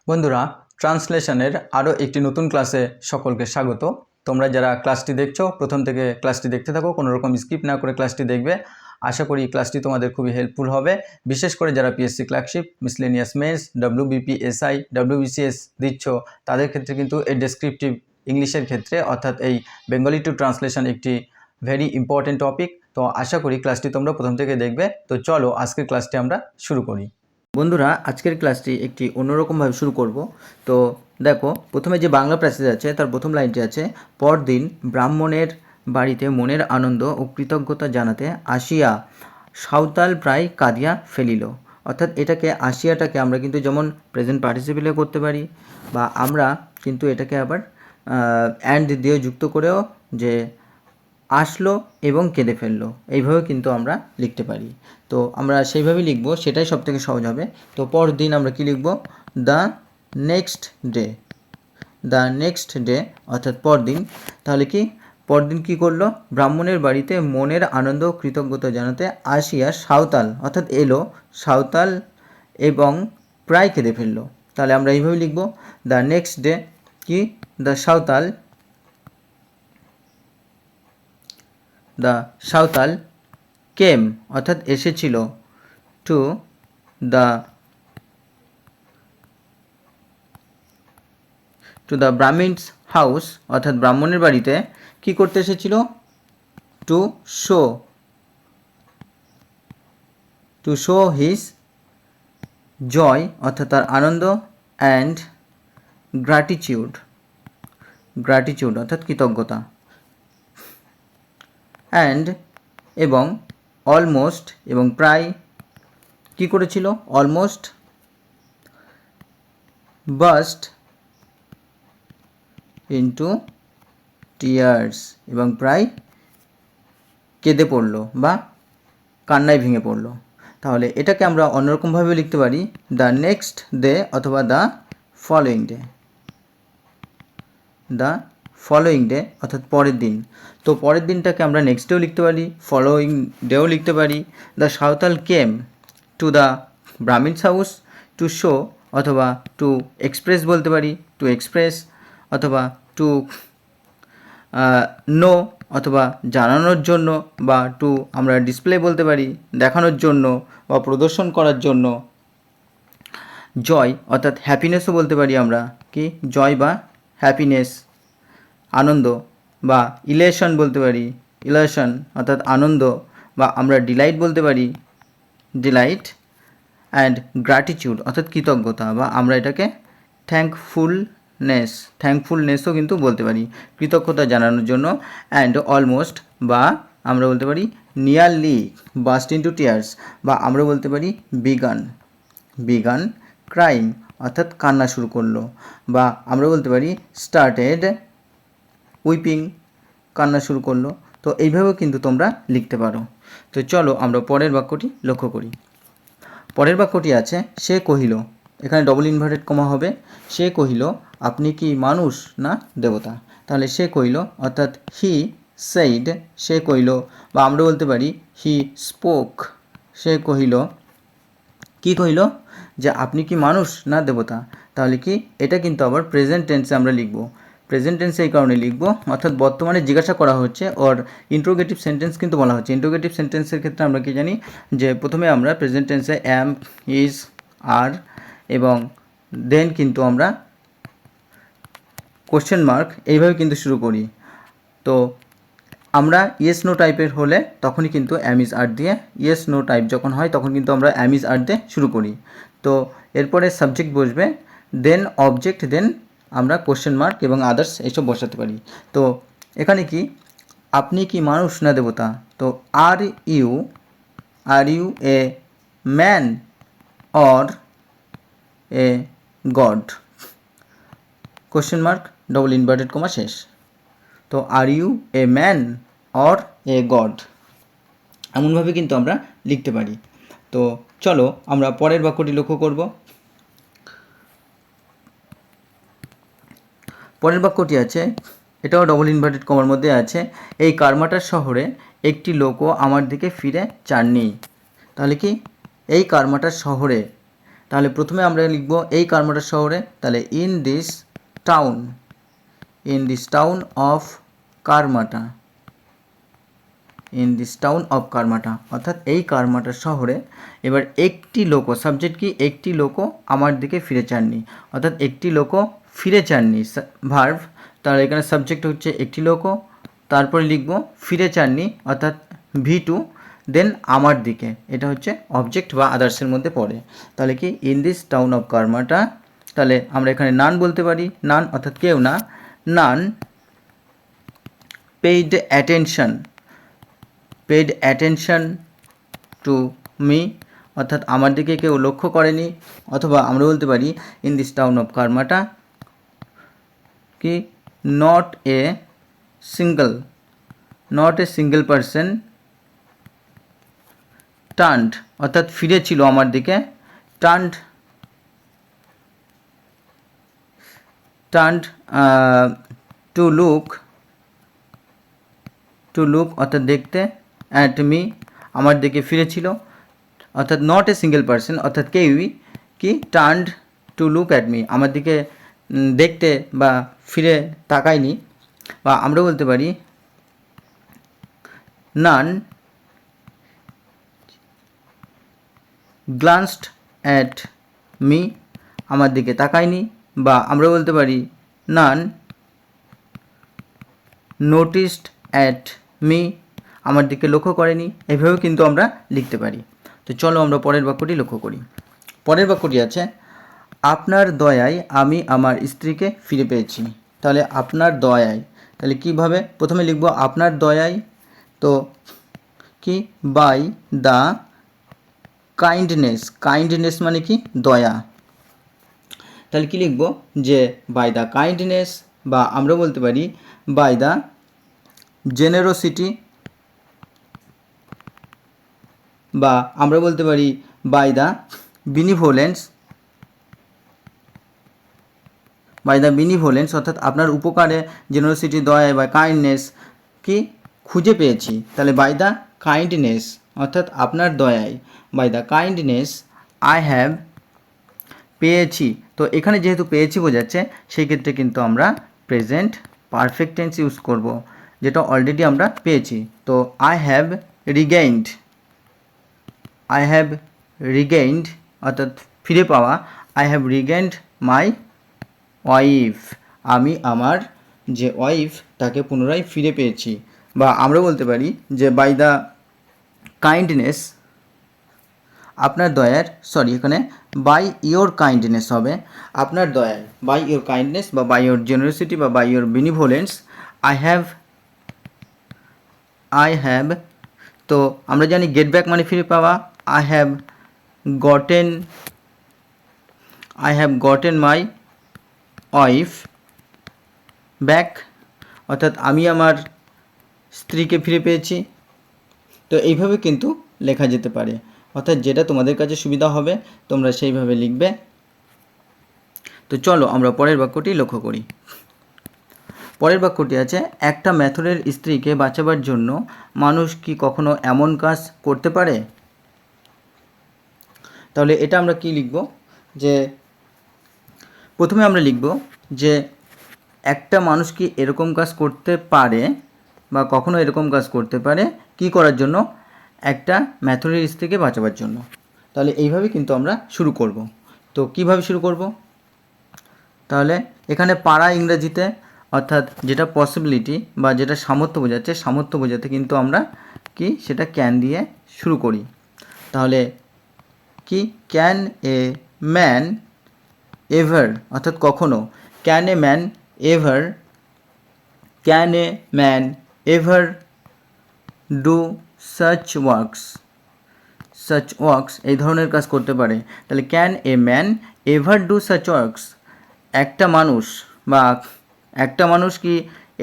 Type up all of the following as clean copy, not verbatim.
বন্ধুরা, ট্রান্সলেশনের আরও একটি নতুন ক্লাসে সকলকে স্বাগত। তোমরা যারা ক্লাসটি দেখছো প্রথম থেকে ক্লাসটি দেখতে থাকো, কোনো রকম স্কিপ না করে ক্লাসটি দেখবে। আশা করি ক্লাসটি তোমাদের খুবই হেল্পফুল হবে, বিশেষ করে যারা PSC clerkship, miscellaneous men's, WBPSI, WBCS দিচ্ছ তাদের ক্ষেত্রে কিন্তু এই ডেসক্রিপটিভ ইংলিশের ক্ষেত্রে অর্থাৎ এই বেঙ্গলি টু ট্রান্সলেশন একটি ভেরি ইম্পর্টেন্ট টপিক। তো আশা করি ক্লাসটি তোমরা প্রথম থেকে দেখবে। তো চলো আজকের ক্লাসটি আমরা শুরু করি। বন্ধুরা, আজকের ক্লাসটি একটি অন্যরকমভাবে শুরু করব। তো দেখো, প্রথমে যে বাংলা প্যাসেজ আছে তার প্রথম লাইনটি আছে, পরদিন ব্রাহ্মণের বাড়িতে মনের আনন্দ ও কৃতজ্ঞতা জানাতে আসিয়া সাঁওতাল প্রায় কাঁদিয়া ফেলিল। অর্থাৎ এটাকে আসিয়াটাকে আমরা কিন্তু যেমন প্রেজেন্ট পার্টিসিপেলে করতে পারি, বা আমরা কিন্তু এটাকে আবার অ্যান্ড দিয়ে যুক্ত করেও যে আসলো এবং কেঁদে ফেললো এইভাবে কিন্তু আমরা লিখতে পারি। তো আমরা সেইভাবেই লিখব, সেটাই সবথেকে সহজ হবে। তো পরদিন আমরা কি লিখব? The next day. The next day অর্থাৎ পরদিন। তাহলে কি পরদিন কি করলো? ব্রাহ্মণের বাড়িতে মনের আনন্দ ও কৃতজ্ঞতা জানাতে আসিয়া সাঁওতাল অর্থাৎ এলো, সাঁওতাল এবং প্রায় কেঁদে ফেললো। তাহলে আমরা এইভাবে লিখব, দ্য নেক্সট ডে কি দ্য সাঁওতাল, দ্য সাঁওতাল কেম অর্থাৎ এসেছিল, টু দ্য ব্রাহ্মিনস হাউস অর্থাৎ ব্রাহ্মণের বাড়িতে কি করতে এসেছিল? টু শো হিজ জয় অর্থাৎ তার আনন্দ, অ্যান্ড গ্র্যাটিটিউড অর্থাৎ কৃতজ্ঞতা, অ্যান্ড এবং অলমোস্ট এবং প্রায় কি করেছিল? অলমোস্ট বার্স্ট ইন্টু টিয়ার্স এবং প্রায় কেঁদে পড়লো বা কান্নায় ভেঙে পড়লো। তাহলে এটাকে আমরা অন্যরকমভাবে লিখতে পারি, দ্য নেক্সট ডে অথবা the following day. The following day অর্থাৎ পরের দিন। তো পরের দিনটাকে আমরা নেক্সট ডেও লিখতে পারি, ফলোয়িং ডেও লিখতে পারি। The Santhal came to the brahmins house to show অথবা টু এক্সপ্রেস বলতে পারি, টু এক্সপ্রেস অথবা টু নো অথবা জানানোর জন্য, বা টু আমরা ডিসপ্লে বলতে পারি, দেখানোর জন্য বা প্রদর্শন করার জন্য। জয় অর্থাৎ হ্যাপিনেসও বলতে পারি আমরা, কি জয় বা হ্যাপিনেস আনন্দ, বা ইলেশন বলতে পারি, ইলেশন অর্থাৎ আনন্দ, বা আমরা ডিলাইট বলতে পারি, ডিলাইট, অ্যান্ড গ্র্যাটিটিউড অর্থাৎ কৃতজ্ঞতা, বা আমরা এটাকে থ্যাঙ্কফুলনেসও কিন্তু বলতে পারি, কৃতজ্ঞতা জানানোর জন্য। অ্যান্ড অলমোস্ট বা আমরা বলতে পারি নিয়ারলি বাস্ট ইন্টু টিয়ার্স, বা আমরা বলতে পারি বিগান ক্রাইম অর্থাৎ কান্না শুরু করলো, বা আমরা বলতে পারি স্টার্টেড উইপিং কান্না শুরু করলো। তো এইভাবেও কিন্তু তোমরা লিখতে পারো। তো চলো আমরা পরের বাক্যটি লক্ষ্য করি। পরের বাক্যটি আছে, সে কহিল, এখানে ডবল ইনভার্টেড কমা হবে, সে কহিল আপনি কি মানুষ না দেবতা। তাহলে সে কহিল অর্থাৎ হি সেইড, সে কহিল, বা আমরা বলতে পারি হি স্পোক। সে কহিল, কি কহিল? যে আপনি কি মানুষ না দেবতা। তাহলে কি এটা কিন্তু আবার প্রেজেন্ট টেন্সে আমরা লিখব। প্রেজেন্ট টেন্সে এই কারণে লিখব, অর্থাৎ বর্তমানে জিজ্ঞাসা করা হচ্ছে, ওর ইন্ট্রোগেটিভ সেন্টেন্স কিন্তু বলা হচ্ছে। ইন্ট্রোগেটিভ সেন্টেন্সের ক্ষেত্রে আমরা কি জানি, যে প্রথমে আমরা প্রেজেন্ট টেন্সে অ্যাম, ইজ, আর এবং দেন কিন্তু আমরা কোশ্চেন মার্ক এইভাবে কিন্তু শুরু করি। তো আমরা ইয়েস নো টাইপের হলে তখনই কিন্তু অ্যাম ইজ আর দিয়ে, ইয়েস নো টাইপ যখন হয় তখন কিন্তু আমরা অ্যাম ইজ আর দিয়ে শুরু করি। তো এরপরে সাবজেক্ট বসবে, দেন অবজেক্ট, দেন আমরা কোশ্চেন মার্ক এবং আদার্স এইসব বসাতে পারি। তো এখানে কি আপনি কি মানুষ না দেবতা। তো are you a man or a god, question mark double inverted comma শেষ। তো are you a man or a god, এমনভাবে কিন্তু আমরা লিখতে পারি। তো চলো আমরা পরের বাক্যটি লক্ষ্য করব। পরের বাক্যটি আছে, এটাও ডবল ইনভার্টেড কমার মধ্যে আছে, এই কারমাটার শহরে একটি লোকও আমার দিকে ফিরে চাননি। তাহলে কি এই কারমাটার শহরে, তাহলে প্রথমে আমরা লিখব এই কারমাটা শহরে, তাহলে in this town of Karmatar, in this town of Karmatar, অর্থাৎ এই কারমাটা শহরে। এবার একটি লোকও, সাবজেক্ট কি, একটি লোকও আমার দিকে ফিরে চাননি, অর্থাৎ একটি লোকও ফিরে চাননি ভার্ভ। তাহলে এখানে সাবজেক্ট হচ্ছে একটি লোকও, তারপরে লিখব ফিরে চাননি অর্থাৎ V2, দেন আমার দিকে, এটা হচ্ছে অবজেক্ট বা আদার্সের মধ্যে পড়ে। তাহলে কি ইন দিস টাউন অফ কারমাটা, তাহলে আমরা এখানে নান বলতে পারি, নান অর্থাৎ কেউ না, নান পেইড অ্যাটেনশন টু মি, অর্থাৎ আমার দিকে কেউ লক্ষ্য করেনি। অথবা আমরা বলতে পারি ইন দিস টাউন অফ কারমাটা কি not a single person turned, অর্থাৎ ফিরেছিল আমার দিকে, টার্নড টু লুক অর্থাৎ দেখতে, অ্যাট মি আমার দিকে ফিরেছিল, অর্থাৎ নট এ সিঙ্গেল পারসন অর্থাৎ কেউই কি turned to look at me আমার দিকে দেখতে বা ফিরে তাকায়নি। বা আমরা বলতে পারি নান গ্লান্সড অ্যাট মি আমার দিকে তাকায়নি। বা আমরা বলতে পারি নান নোটিসড অ্যাট মি আমার দিকে লক্ষ্য করেনি। এভাবেও কিন্তু আমরা লিখতে পারি। তো চলো আমরা পরের বাক্যটি লক্ষ্য করি। পরের বাক্যটি আছে আপনার দয়ায় আমি আমার স্ত্রীকে ফিরে পেয়েছি। তাহলে আপনার দয়ায়, তাহলে কিভাবে, প্রথমে লিখব আপনার দয়ায়, তো কি বাই দ্য কাইন্ডনেস মানে কি দয়া, তাহলে কি লিখব যে বাই দ্য কাইন্ডনেস, বা আমরা বলতে পারি বাই দ্য জেনারোসিটি, বা আমরা বলতে পারি বাই দ্য বিনিভোলেন্স, অর্থাৎ আপনার উপকারে জেনারোসিটি, দয়া বা কাইন্ডনেস কি খুঁজে পেয়েছি। তাহলে বাই দ্য কাইন্ডনেস অর্থাৎ আপনার দয়ায়, by the kindness I have পেয়েছি। তো এখানে যেহেতু পেয়েছি বোঝাচ্ছে, সেই ক্ষেত্রে কিন্তু আমরা প্রেজেন্ট পারফেক্ট টেন্স ইউজ করব, যেটা অলরেডি আমরা পেয়েছি। তো আই হ্যাভ রিগেইনড অর্থাৎ ফিরে পাওয়া, আই হ্যাভ রিগেইনড মাই ওয়াইফ, আমি আমার যে ওয়াইফ তাকে পুনরায় ফিরে পেয়েছি। বা আমরা বলতে পারি যে বাই দ্য কাইন্ডনেস আপনার দয়ার, এখানে বাই ইয়োর কাইন্ডনেস হবে, আপনার দয়ায়, বাই ইয়োর কাইন্ডনেস বা বাই ইয়োর জেনারোসিটি বা বাই ইয়োর বিনিভোলেন্স আই হ্যাভ, তো আমরা জানি গেট ব্যাক মানে ফিরে পাওয়া, I have gotten my wife back, অর্থাৎ আমি আমার স্ত্রীকে ফিরে পেয়েছি। তো এইভাবে কিন্তু লেখা যেতে পারে, অর্থাৎ যেটা তোমাদের কাছে সুবিধা হবে তোমরা সেইভাবে লিখবে। তো চলো আমরা পরের বাক্যটি লক্ষ্য করি। পরের বাক্যটি আছে একটা ম্যাথরের স্ত্রীকে বাঁচাবার জন্য মানুষ কি কখনো এমন কাজ করতে পারে। তাহলে এটা আমরা কি লিখব, যে প্রথমে আমরা লিখব যে একটা মানুষ কি এরকম কাজ করতে পারে বা কখনো এরকম কাজ করতে পারে, কি করার জন্য, একটা ম্যাথরের স্ত্রীকে বাঁচাবার জন্য। তাহলে এইভাবে কিন্তু আমরা শুরু করব। তো কিভাবে শুরু করব, তাহলে এখানে পারা ইংরেজিতে অর্থাৎ যেটা পসিবিলিটি বা যেটা সামর্থ্য বোঝাচ্ছে, সামর্থ্য বোঝাতে কিন্তু আমরা কি সেটা ক্যান দিয়ে শুরু করি। তাহলে কি ক্যান এ ম্যান এভার অর্থাৎ কখনো, can a man ever do such works এই ধরনের কাজ করতে পারে। তাহলে can a man ever do such works, একটা মানুষ কি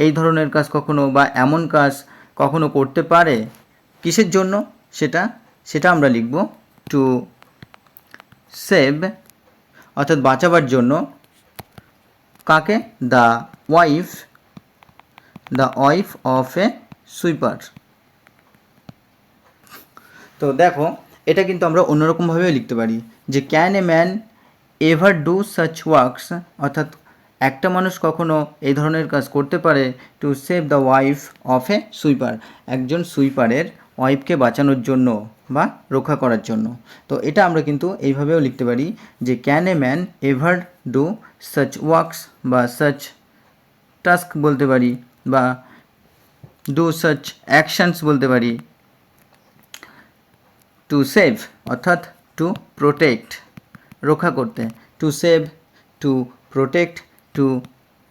এই ধরনের কাজ কখনো বা এমন কাজ কখনো করতে পারে, কিসের জন্য, সেটা আমরা লিখব টু সেভ অর্থাৎ বাঁচাবার জন্য, কাকে, the wife of A sweeper. তো দেখো এটা কিন্তু আমরা অন্যরকমভাবেও লিখতে পারি যে can a man ever do such works, অর্থাৎ একটা মানুষ কখনো এই ধরনের কাজ করতে পারে to save the wife of A sweeper, একজন সুইপারের ওয়াইফকে বাঁচানোর জন্য বা রক্ষা করার জন্য। তো এটা আমরা কিন্তু এইভাবেও লিখতে পারি যে can a man ever do such works বা সাচ টাস্ক বলতে পারি, বা ডু সাচ অ্যাকশানস বলতে পারি। টু সেভ অর্থাৎ টু প্রোটেক্ট, রক্ষা করতে, to save, to protect, to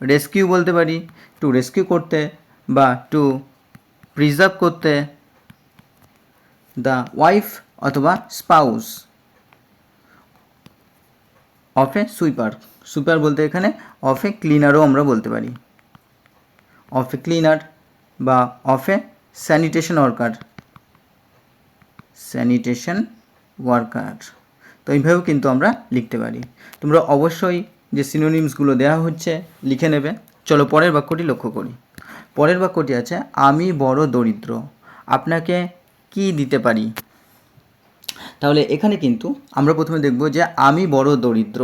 rescue বলতে পারি, টু রেস্কিউ করতে বা টু প্রিজার্ভ করতে। দ্য ওয়াইফ অথবা spouse of A sweeper, sweeper বলতে এখানে অফ এ ক্লিনারও আমরা বলতে পারি, অফ এ ক্লিনার বা of A sanitation worker, sanitation worker. তো এইভাবেও কিন্তু আমরা লিখতে পারি। তোমরা অবশ্যই যে সিনোনিমসগুলো দেওয়া হচ্ছে লিখে নেবে। চলো পরের বাক্যটি লক্ষ্য করি। পরের বাক্যটি আছে আমি বড় দরিদ্র, আপনাকে কি দিতে পারি। তাহলে এখানে কিন্তু আমরা প্রথমে দেখব যে আমি বড় দরিদ্র,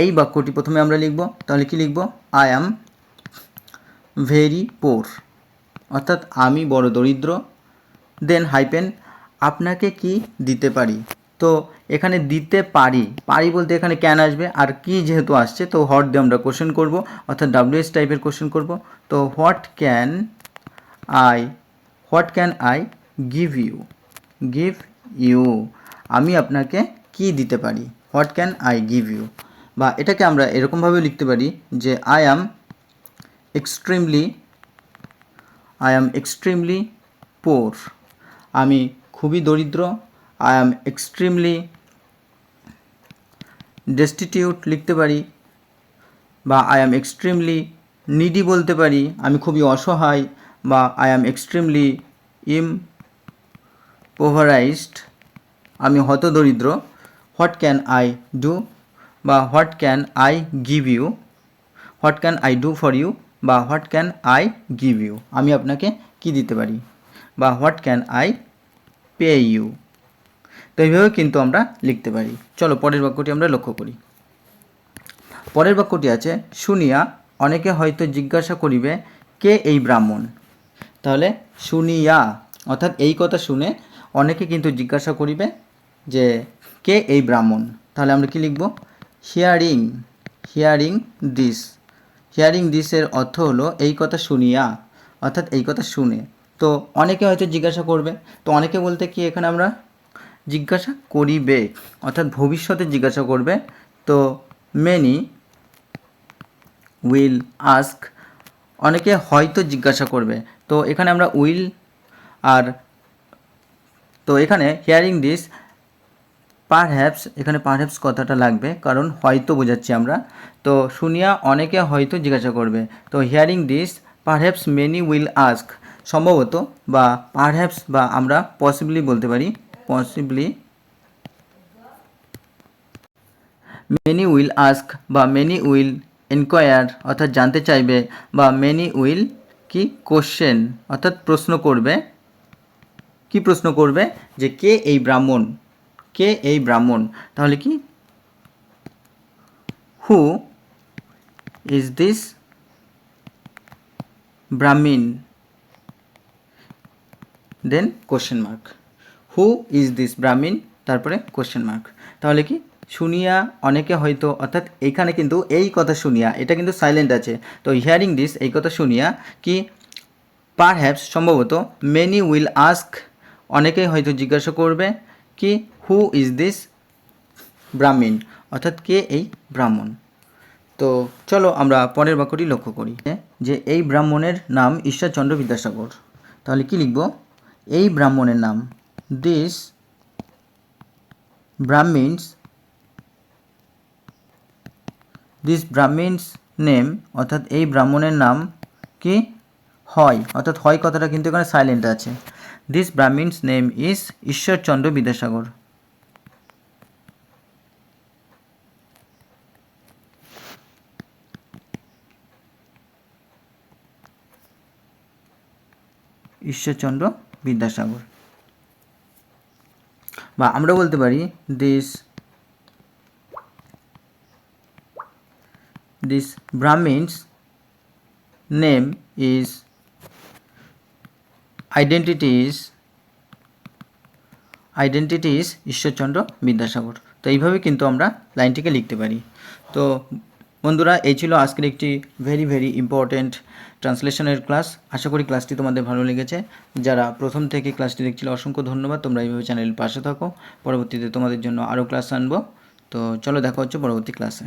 এই বাক্যটি প্রথমে আমরা লিখব। তাহলে কি লিখব? আই অ্যাম ভেরি পোর, অর্থাৎ আমি বড় দরিদ্র, দেন হাইপেন আপনাকে কি দিতে পারি। তো এখানে দিতে পারি, পারি বলতে এখানে ক্যান আসবে, আর কি যেহেতু আসছে তো হট দিয়ে আমরা কোশ্চেন করব, অর্থাৎ ডাব্লিউএস টাইপের কোশ্চেন করব। তো what can I give you, আমি আপনাকে কি দিতে পারি, what can I give you. বা এটাকে আমরা এরকমভাবেও লিখতে পারি যে আই অ্যাম এক্সট্রিমলি পোর, আমি খুবই দরিদ্র। আই অ্যাম এক্সট্রিমলি ডেস্টিটিউট লিখতে পারি, বা আই অ্যাম এক্সট্রিমলি নিডি বলতে পারি, আমি খুবই অসহায়, বা আই অ্যাম এক্সট্রিমলি ইমপোভারাইজড, আমি হতদরিদ্র। হোয়াট ক্যান আই ডু বা what can I give you, what can I do for you বা what can I give you, আমি আপনাকে কি দিতে পারি, বা what can I pay you. তো এইভাবে কিন্তু আমরা লিখতে পারি। চলো পরের বাক্যটি আমরা লক্ষ্য করি। পরের বাক্যটি আছে শুনিয়া অনেকে হয়তো জিজ্ঞাসা করিবে কে এই ব্রাহ্মণ। তাহলে শুনিয়া অর্থাৎ এই কথা শুনে অনেকে কিন্তু জিজ্ঞাসা করিবে যে কে এই ব্রাহ্মণ। তাহলে আমরা কি লিখব? হিয়ারিং দিসের অর্থ হলো এই কথা শুনিয়া, অর্থাৎ এই কথা শুনে। তো অনেকে হয়তো জিজ্ঞাসা করবে, তো অনেকে বলতে কি এখানে আমরা জিজ্ঞাসা করিবে অর্থাৎ ভবিষ্যতে জিজ্ঞাসা করবে। তো মেনি উইল আস্ক, অনেকে হয়তো জিজ্ঞাসা করবে। তো এখানে আমরা উইল আর তো এখানে হিয়ারিং দিস পারহ্যাপস, এখানে পারহ্যাপস কথাটা লাগবে কারণ হয়তো বোঝাচ্ছি আমরা। তো শুনিয়া অনেকে হয়তো জিজ্ঞাসা করবে। তো hearing this perhaps many will ask, সম্ভবত বা পারহ্যাপস বা আমরা পসিবলি বলতে পারি, পসিবলি মেনি উইল আস্ক বা মেনি উইল এনকোয়ার অর্থাৎ জানতে চাইবে, বা মেনি উইল কি কোশ্চেন অর্থাৎ প্রশ্ন করবে। কি প্রশ্ন করবে? যে কে এই ব্রাহ্মণ, কে এই ব্রাহ্মণ। তাহলে কি হু is this Brahmin, then question mark, who is this Brahmin, তারপরে কোশ্চেন মার্ক। তাহলে কি শুনিয়া অনেকে হয়তো, অর্থাৎ এইখানে কিন্তু এই কথা শুনিয়া এটা কিন্তু সাইলেন্ট আছে। তো হিয়ারিং দিস এই কথা শুনিয়া কি পারহ্যাপস সম্ভবত, মেনি উইল আস্ক অনেকেই হয়তো জিজ্ঞাসা করবে কি হু ইজ দিস ব্রাহ্মণ, অর্থাৎ কে এই ব্রাহ্মণ। তো চলো আমরা পরের বাক্যটি লক্ষ্য করি যে এই ব্রাহ্মণের নাম ঈশ্বরচন্দ্র বিদ্যাসাগর। তাহলে কি লিখব? এই ব্রাহ্মণের নাম, দিস ব্রাহ্মণস নেম, অর্থাৎ এই ব্রাহ্মণের নাম কি হয়, অর্থাৎ হয় কথাটা কিন্তু এখানে সাইলেন্ট আছে। This brahmins name is Ishwarchandra Vidyasagar. Ishwarchandra Vidyasagar, বা আমরা বলতে পারি this this brahmins name is identity is Ishwarchandra Vidyasagar. তো এইভাবে কিন্তু আমরা লাইনটিকে লিখতে পারি। তো বন্ধুরা, এই ছিল আজকের একটি ভেরি ইম্পর্ট্যান্ট ট্রান্সলেশনের ক্লাস। আশা করি ক্লাসটি তোমাদের ভালো লেগেছে। যারা প্রথম থেকে ক্লাসটি দেখছিলে অসংখ্য ধন্যবাদ। তোমরা এইভাবে চ্যানেলের পাশে থাকো, পরবর্তীতে তোমাদের জন্য আরও ক্লাস আনবো। তো চলো, দেখা হচ্ছে পরবর্তী ক্লাসে।